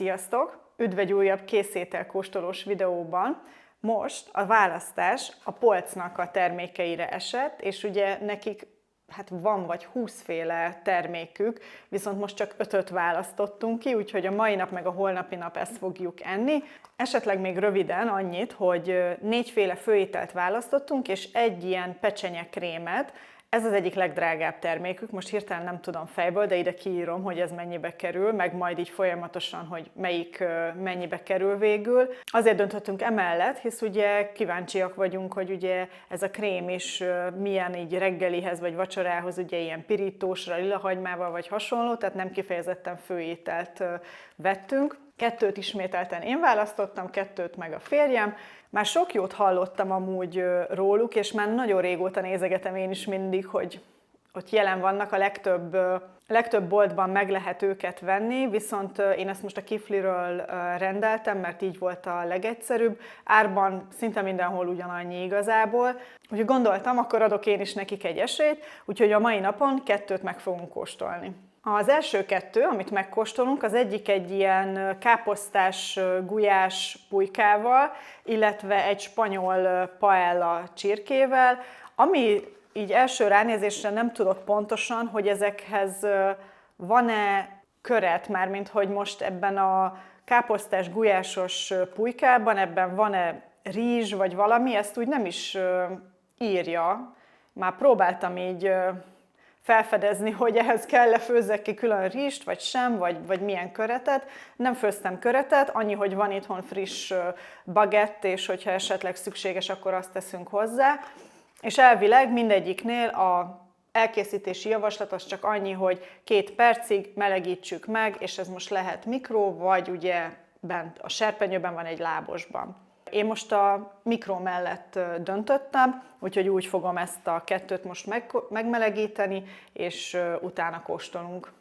Sziasztok! Üdv egy újabb készétel kóstolós videóban. Most a választás a polcnak a termékeire esett, és ugye nekik van vagy 20 féle termékük, viszont most csak 5-öt választottunk ki, úgyhogy a mai nap meg a holnapi nap ezt fogjuk enni. Esetleg még röviden annyit, hogy 4 féle főételt választottunk, és egy ilyen pecsenyekrémet. Ez az egyik legdrágább termékük, most hirtelen nem tudom fejből, de ide kiírom, hogy ez mennyibe kerül, meg majd így folyamatosan, hogy melyik mennyibe kerül végül. Azért döntöttünk emellett, hisz ugye kíváncsiak vagyunk, hogy ugye ez a krém is milyen így reggelihez vagy vacsorához, ugye ilyen pirítósra, lilahagymával vagy hasonló, tehát nem kifejezetten főételt vettünk. 2-t ismételten én választottam, 2-t meg a férjem. Már sok jót hallottam amúgy róluk, és már nagyon régóta nézegetem én is mindig, hogy ott jelen vannak, a legtöbb boltban meg lehet őket venni, viszont én ezt most a Kifliről rendeltem, mert így volt a legegyszerűbb. Árban szinte mindenhol ugyanannyi igazából. Úgyhogy gondoltam, akkor adok én is nekik egy esélyt, úgyhogy a mai napon 2-t meg fogunk kóstolni. Az első 2, amit megkóstolunk, az egyik egy ilyen káposztás gulyás pulykával, illetve egy spanyol paella csirkével, ami így első ránézésre nem tudok pontosan, hogy ezekhez van-e köret, mármint hogy most ebben a káposztás gulyásos pulykában ebben van-e rizs vagy valami, ezt úgy nem is írja. Már próbáltam így felfedezni, hogy ehhez kell-e főzzek ki külön rizst, vagy sem, vagy milyen köretet. Nem főztem köretet, annyi, hogy van itthon friss bagett, és hogyha esetleg szükséges, akkor azt teszünk hozzá. És elvileg mindegyiknél a elkészítési javaslat az csak annyi, hogy 2 percig melegítsük meg, és ez most lehet mikro, vagy ugye bent a serpenyőben van egy lábosban. Én most a mikro mellett döntöttem, úgyhogy úgy fogom ezt a 2-t most megmelegíteni, és utána kóstolunk.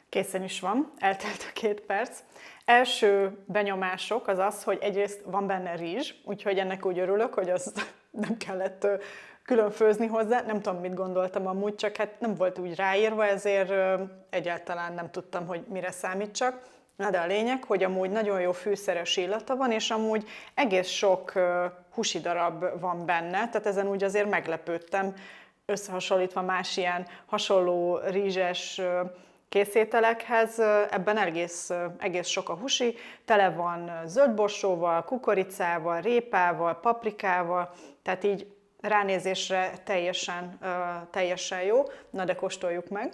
Készen is van, eltelt a 2 perc. Első benyomások az az, hogy egyrészt van benne rizs, úgyhogy ennek úgy örülök, hogy azt nem kellett külön főzni hozzá. Nem tudom, mit gondoltam amúgy, csak nem volt úgy ráírva, ezért egyáltalán nem tudtam, hogy mire számítsak. Na de a lényeg, hogy amúgy nagyon jó fűszeres illata van, és amúgy egész sok húsi darab van benne, tehát ezen úgy azért meglepődtem, összehasonlítva más ilyen hasonló rizses készételekhez, ebben egész sok a húsi, tele van zöldborsóval, kukoricával, répával, paprikával, tehát így ránézésre teljesen jó. Na de kóstoljuk meg.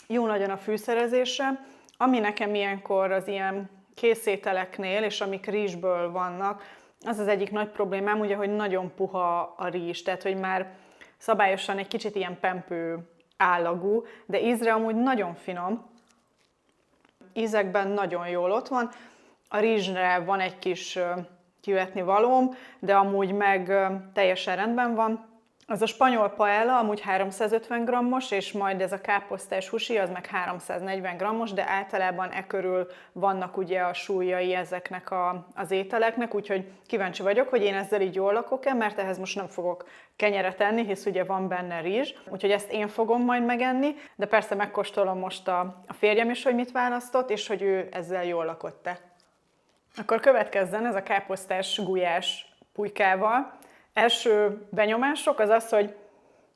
Jó nagyon a fűszerezése, ami nekem ilyenkor az ilyen készételeknél, és amik rizsből vannak, az az egyik nagy problémám, ugye, hogy nagyon puha a rizs, tehát hogy már szabályosan egy kicsit ilyen pempő állagú, de ízre amúgy nagyon finom. Ízekben nagyon jól ott van. A rizsre van egy kis kivetni valóm, de amúgy meg teljesen rendben van. Az a spanyol paella amúgy 350 g-os, és majd ez a káposztás húsi, az meg 340 g-os, de általában körül vannak ugye a súlyai ezeknek az ételeknek, úgyhogy kíváncsi vagyok, hogy én ezzel így jól lakok-e, mert ehhez most nem fogok kenyeret enni, hisz ugye van benne rizs, úgyhogy ezt én fogom majd megenni, de persze megkóstolom most a férjem is, hogy mit választott, és hogy ő ezzel jól lakott-e. Akkor következzen ez a káposztás gulyás pulykával. Első benyomások az az, hogy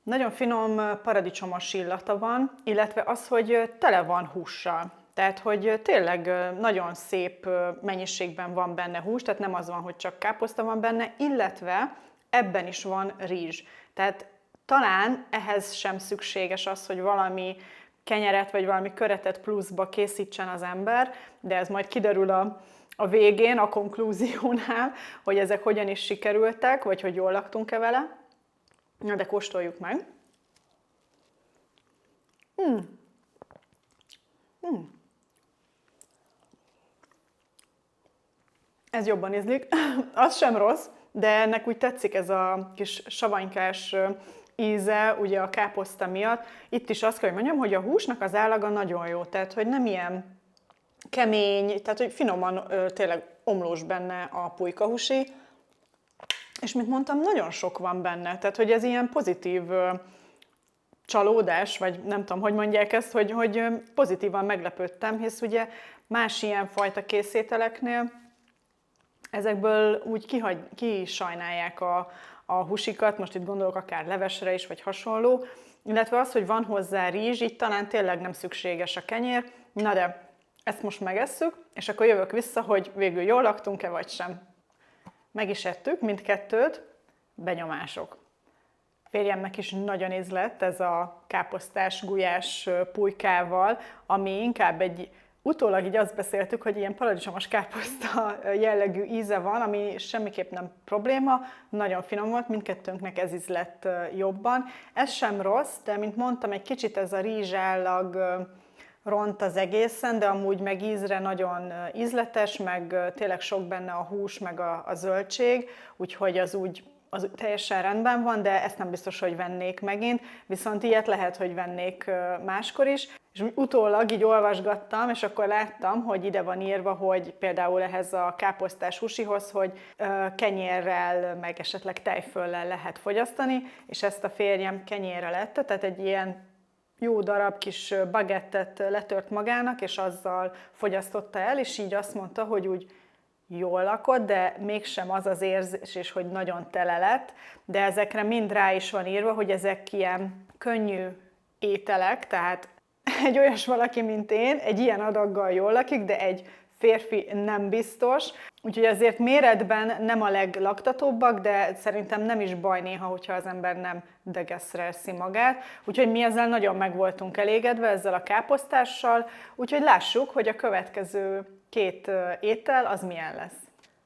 nagyon finom paradicsomos illata van, illetve az, hogy tele van hússal. Tehát, hogy tényleg nagyon szép mennyiségben van benne hús, tehát nem az van, hogy csak káposzta van benne, illetve ebben is van rizs. Tehát talán ehhez sem szükséges az, hogy valami kenyeret vagy valami köretet pluszba készítsen az ember, de ez majd kiderül a végén, a konklúziónál, hogy ezek hogyan is sikerültek, vagy hogy jól laktunk-e vele. Na, de kóstoljuk meg. Ez jobban ízlik. Az sem rossz, de ennek úgy tetszik ez a kis savanykás íze, ugye a káposzta miatt. Itt is azt kell, hogy mondjam, hogy a húsnak az állaga nagyon jó, tehát hogy nem ilyen kemény, tehát hogy finoman tényleg omlós benne a pulykahúsi, és mint mondtam, nagyon sok van benne, tehát hogy ez ilyen pozitív csalódás, vagy nem tudom, hogy mondják ezt, hogy pozitívan meglepődtem, hisz ugye más ilyen fajta készételeknél ezekből úgy kisajnálják a húsikat, most itt gondolok akár levesre is, vagy hasonló, illetve az, hogy van hozzá rizs, így talán tényleg nem szükséges a kenyér. Na de ezt most megesszük, és akkor jövök vissza, hogy végül jól laktunk-e, vagy sem. Meg is ettük mindkettőt, benyomások. Férjemnek is nagyon ízlett ez a káposztás, gulyás pulykával, ami inkább utólag így azt beszéltük, hogy ilyen paradicsomos káposzta jellegű íze van, ami semmiképp nem probléma, nagyon finom volt, mindkettőnknek ez ízlett jobban. Ez sem rossz, de mint mondtam, egy kicsit ez a rizsállag ront az egészen, de amúgy meg ízre nagyon ízletes, meg tényleg sok benne a hús, meg a zöldség, úgyhogy az teljesen rendben van, de ezt nem biztos, hogy vennék megint, viszont ilyet lehet, hogy vennék máskor is. És utólag így olvasgattam, és akkor láttam, hogy ide van írva, hogy például ehhez a káposztás húsihoz, hogy kenyérrel, meg esetleg tejföllel lehet fogyasztani, és ezt a férjem kenyérrel ette, tehát egy ilyen jó darab kis bagettet letört magának, és azzal fogyasztotta el, és így azt mondta, hogy úgy jól lakott, de mégsem az az érzés, hogy nagyon tele lett, de ezekre mind rá is van írva, hogy ezek ilyen könnyű ételek, tehát egy olyas valaki, mint én, egy ilyen adaggal jól lakik, de egy férfi nem biztos. Úgyhogy azért méretben nem a leglaktatóbbak, de szerintem nem is baj néha, hogyha az ember nem degeszre eszi magát. Úgyhogy mi ezzel nagyon meg voltunk elégedve, ezzel a káposztással. Úgyhogy lássuk, hogy a következő 2 étel az milyen lesz.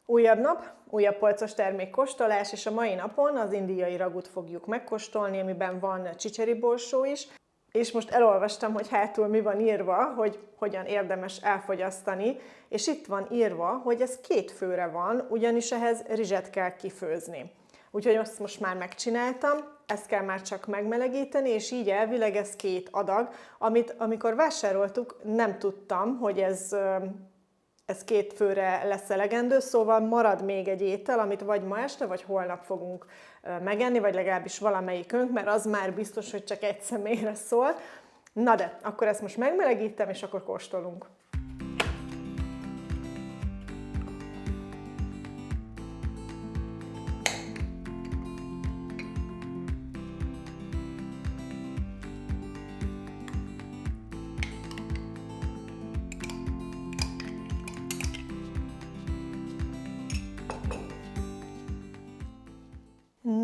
Újabb nap, újabb polcos termékkóstolás, és a mai napon az indiai ragut fogjuk megkóstolni, amiben van csicseri borsó is. És most elolvastam, hogy hátul mi van írva, hogy hogyan érdemes elfogyasztani, és itt van írva, hogy ez 2 főre van, ugyanis ehhez rizset kell kifőzni. Úgyhogy azt most már megcsináltam, ezt kell már csak megmelegíteni, és így elvileg ez 2 adag, amit amikor vásároltuk, nem tudtam, hogy ez 2 főre lesz elegendő, szóval marad még egy étel, amit vagy ma este, vagy holnap fogunk megenni, vagy legalábbis valamelyikünk, mert az már biztos, hogy csak egy személyre szól. Na de, akkor ezt most megmelegítem, és akkor kóstolunk.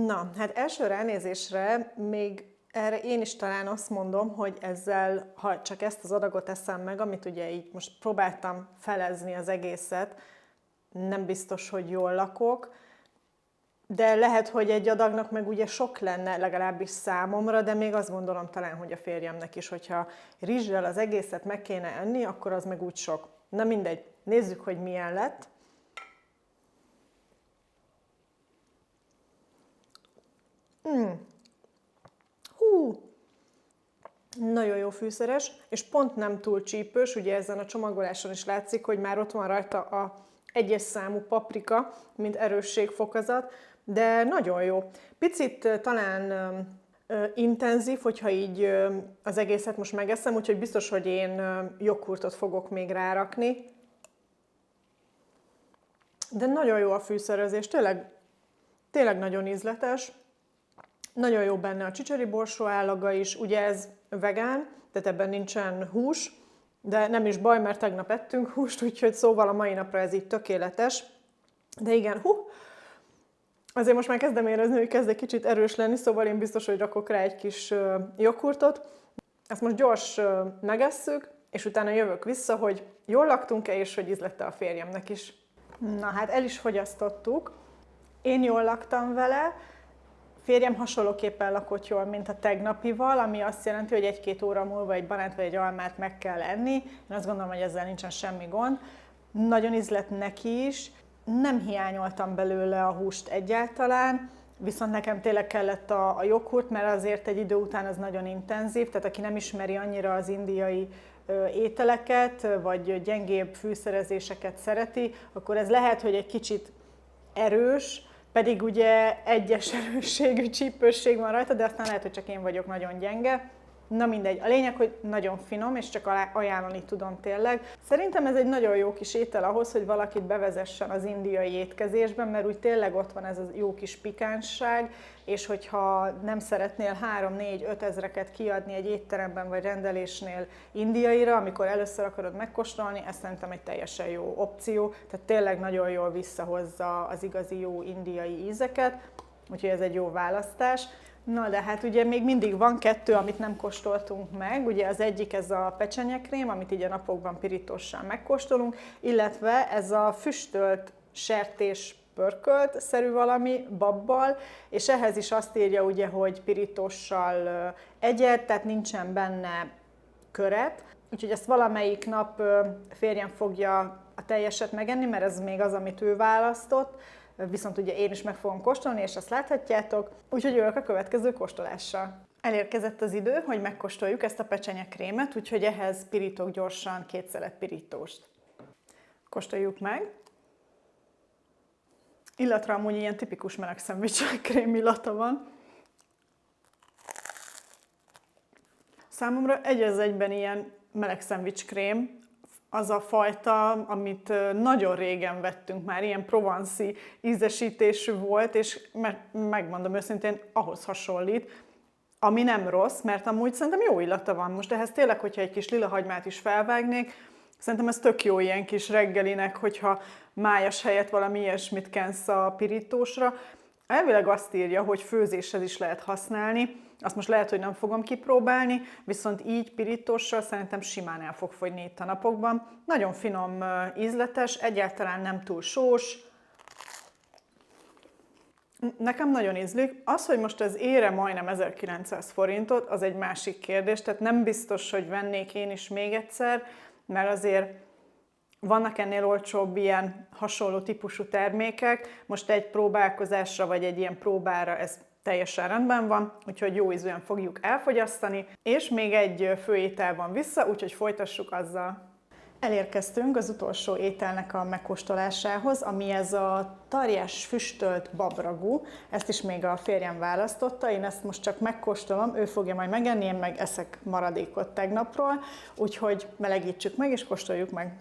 Na, hát első ránézésre még erre én is talán azt mondom, hogy ezzel, ha csak ezt az adagot eszem meg, amit ugye így most próbáltam felezni az egészet, nem biztos, hogy jól lakok, de lehet, hogy egy adagnak meg ugye sok lenne, legalábbis számomra, de még azt gondolom talán, hogy a férjemnek is, hogyha rizssel az egészet meg kéne enni, akkor az meg úgy sok. Na mindegy, nézzük, hogy milyen lett. Nagyon jó fűszeres, és pont nem túl csípős, ugye ezen a csomagoláson is látszik, hogy már ott van rajta a 1-es számú paprika, mint erősségfokozat, de nagyon jó. Picit talán intenzív, hogyha így az egészet most megeszem, úgyhogy biztos, hogy én joghurtot fogok még rárakni. De nagyon jó a fűszerezés, tényleg nagyon ízletes. Nagyon jó benne a csicseri borsó állaga is, ugye ez vegán, tehát ebben nincsen hús, de nem is baj, mert tegnap ettünk húst, úgyhogy szóval a mai napra ez így tökéletes. De igen, azért most már kezdem érezni, hogy kezd egy kicsit erős lenni, szóval én biztos, hogy rakok rá egy kis joghurtot. Ezt most gyors megesszük, és utána jövök vissza, hogy jól laktunk-e, és hogy ízlette a férjemnek is. Na hát el is fogyasztottuk. Én jól laktam vele, férjem hasonlóképpen lakott jól, mint a tegnapival, ami azt jelenti, hogy 1-2 óra múlva egy banánt vagy egy almát meg kell enni. Én azt gondolom, hogy ezzel nincsen semmi gond. Nagyon ízlett neki is. Nem hiányoltam belőle a húst egyáltalán, viszont nekem tényleg kellett a joghurt, mert azért egy idő után az nagyon intenzív, tehát aki nem ismeri annyira az indiai ételeket, vagy gyengébb fűszerezéseket szereti, akkor ez lehet, hogy egy kicsit erős, pedig ugye egyes erősségű csípősség van rajta, de aztán lehet, hogy csak én vagyok nagyon gyenge. Na mindegy, a lényeg, hogy nagyon finom, és csak ajánlani tudom tényleg. Szerintem ez egy nagyon jó kis étel ahhoz, hogy valakit bevezessen az indiai étkezésben, mert úgy tényleg ott van ez a jó kis pikánsság, és hogyha nem szeretnél 3-4-5 ezreket kiadni egy étteremben vagy rendelésnél indiaira, amikor először akarod megkóstolni, ez szerintem egy teljesen jó opció, tehát tényleg nagyon jól visszahozza az igazi jó indiai ízeket, úgyhogy ez egy jó választás. Na de hát ugye még mindig van 2, amit nem kóstoltunk meg, ugye az egyik ez a pecsenyekrém, amit így a napokban pirítóssal megkóstolunk, illetve ez a füstölt sertés pörkölt szerű valami babbal, és ehhez is azt írja ugye, hogy pirítóssal egyet, tehát nincsen benne köret, úgyhogy ezt valamelyik nap férjem fogja a teljeset megenni, mert ez még az, amit ő választott, viszont ugye én is meg fogom kóstolni, és azt láthatjátok, úgyhogy jövök a következő kóstolással. Elérkezett az idő, hogy megkóstoljuk ezt a pecsenyekrémet, úgyhogy ehhez pirítok gyorsan 2 szelet pirítóst. Kóstoljuk meg. Illatra amúgy ilyen tipikus meleg szendvicskrém illata van. Számomra egy az egyben ilyen meleg szendvicskrém, az a fajta, amit nagyon régen vettünk már, ilyen provanszi ízesítésű volt, és megmondom őszintén, ahhoz hasonlít, ami nem rossz, mert amúgy szerintem jó illata van. Most ehhez tényleg, hogyha egy kis lilahagymát is felvágnék, szerintem ez tök jó ilyen kis reggelinek, hogyha májas helyett valami ilyesmit kensz a pirítósra. Elvileg azt írja, hogy főzéshez is lehet használni, azt most lehet, hogy nem fogom kipróbálni, viszont így pirítóssal szerintem simán el fog fogyni itt a napokban. Nagyon finom ízletes, egyáltalán nem túl sós. Nekem nagyon ízlik. Az, hogy most ez ére majdnem 1900 forintot, az egy másik kérdés, tehát nem biztos, hogy vennék én is még egyszer, mert azért vannak ennél olcsóbb ilyen hasonló típusú termékek. Most egy próbálkozásra vagy egy ilyen próbára ez teljesen rendben van, úgyhogy jó ízűen fogjuk elfogyasztani, és még egy főétel van vissza, úgyhogy folytassuk azzal. Elérkeztünk az utolsó ételnek a megkóstolásához, ami ez a tarjás füstölt babragú. Ezt is még a férjem választotta, én ezt most csak megkóstolom, ő fogja majd megenni, én meg eszek maradékot tegnapról, úgyhogy melegítsük meg és kóstoljuk meg.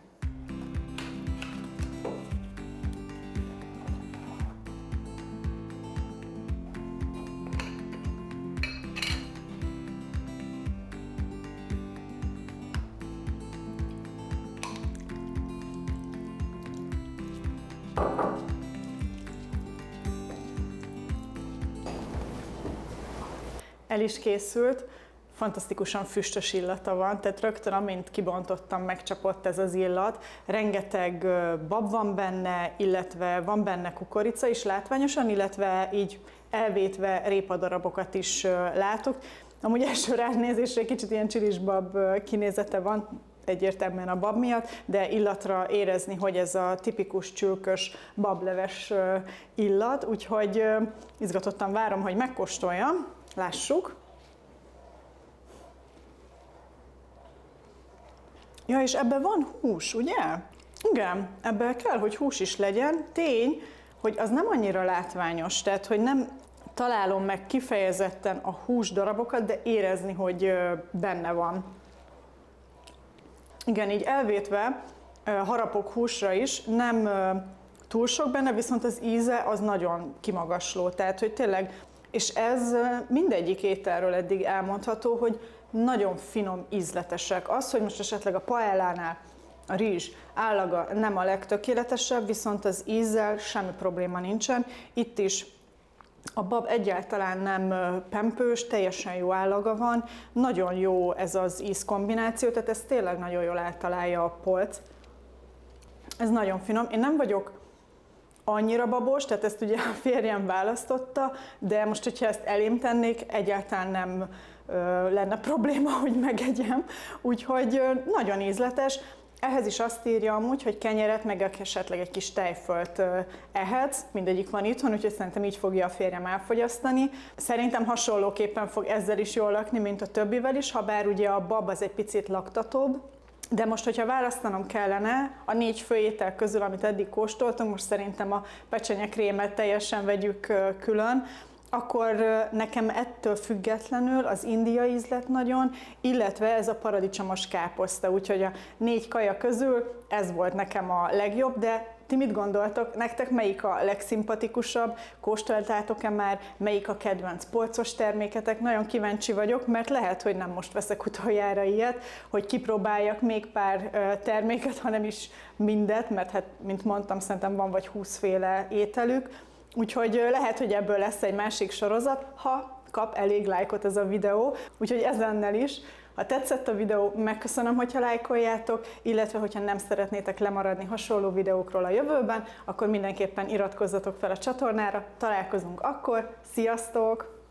El is készült, fantasztikusan füstös illata van, tehát rögtön amint kibontottam, megcsapott ez az illat. Rengeteg bab van benne, illetve van benne kukorica is látványosan, illetve így elvétve répadarabokat is látok. Amúgy első ránézésre kicsit ilyen csilisbab kinézete van, egyértelműen a bab miatt, de illatra érezni, hogy ez a tipikus csülkös bableves illat, úgyhogy izgatottan várom, hogy megkóstoljam. Lássuk. Ja, és ebben van hús, ugye? Igen, ebben kell, hogy hús is legyen. Tény, hogy az nem annyira látványos, tehát hogy nem találom meg kifejezetten a hús darabokat, de érezni, hogy benne van. Igen, így elvétve harapok húsra is, nem túl sok benne, viszont az íze az nagyon kimagasló, tehát hogy tényleg, és ez mindegyik ételről eddig elmondható, hogy nagyon finom, ízletesek. Az, hogy most esetleg a paellánál a rizs állaga nem a legtökéletesebb, viszont az ízzel semmi probléma nincsen. Itt is a bab egyáltalán nem pempős, teljesen jó állaga van, nagyon jó ez az ízkombináció, tehát ez tényleg nagyon jól eltalálja a polc. Ez nagyon finom. Én nem vagyok annyira babos, tehát ezt ugye a férjem választotta, de most, hogyha ezt elém tennék, egyáltalán nem lenne probléma, hogy megegyem. Úgyhogy nagyon ízletes. Ehhez is azt írja amúgy, hogy kenyeret, meg esetleg egy kis tejfölt ehetsz, mindegyik van itthon, úgyhogy szerintem így fogja a férjem elfogyasztani. Szerintem hasonlóképpen fog ezzel is jól lakni, mint a többivel is, ha bár ugye a bab az egy picit laktatóbb. De most, hogyha választanom kellene a 4 főétel közül, amit eddig kóstoltunk, most szerintem a pecsenyekrémet teljesen vegyük külön, akkor nekem ettől függetlenül az indiai ízlet nagyon, illetve ez a paradicsomos káposzta, úgyhogy a 4 kaja közül ez volt nekem a legjobb, de ti mit gondoltok? Nektek melyik a legszimpatikusabb? Kóstoltátok-e már? Melyik a kedvenc polcos terméketek? Nagyon kíváncsi vagyok, mert lehet, hogy nem most veszek utoljára ilyet, hogy kipróbáljak még pár terméket, hanem is mindet, mert hát, mint mondtam, szerintem van vagy 20 féle ételük. Úgyhogy lehet, hogy ebből lesz egy másik sorozat, ha kap elég lájkot ez a videó. Úgyhogy ezennel is. Ha tetszett a videó, megköszönöm, hogyha lájkoljátok, illetve hogyha nem szeretnétek lemaradni hasonló videókról a jövőben, akkor mindenképpen iratkozzatok fel a csatornára. Találkozunk akkor. Sziasztok!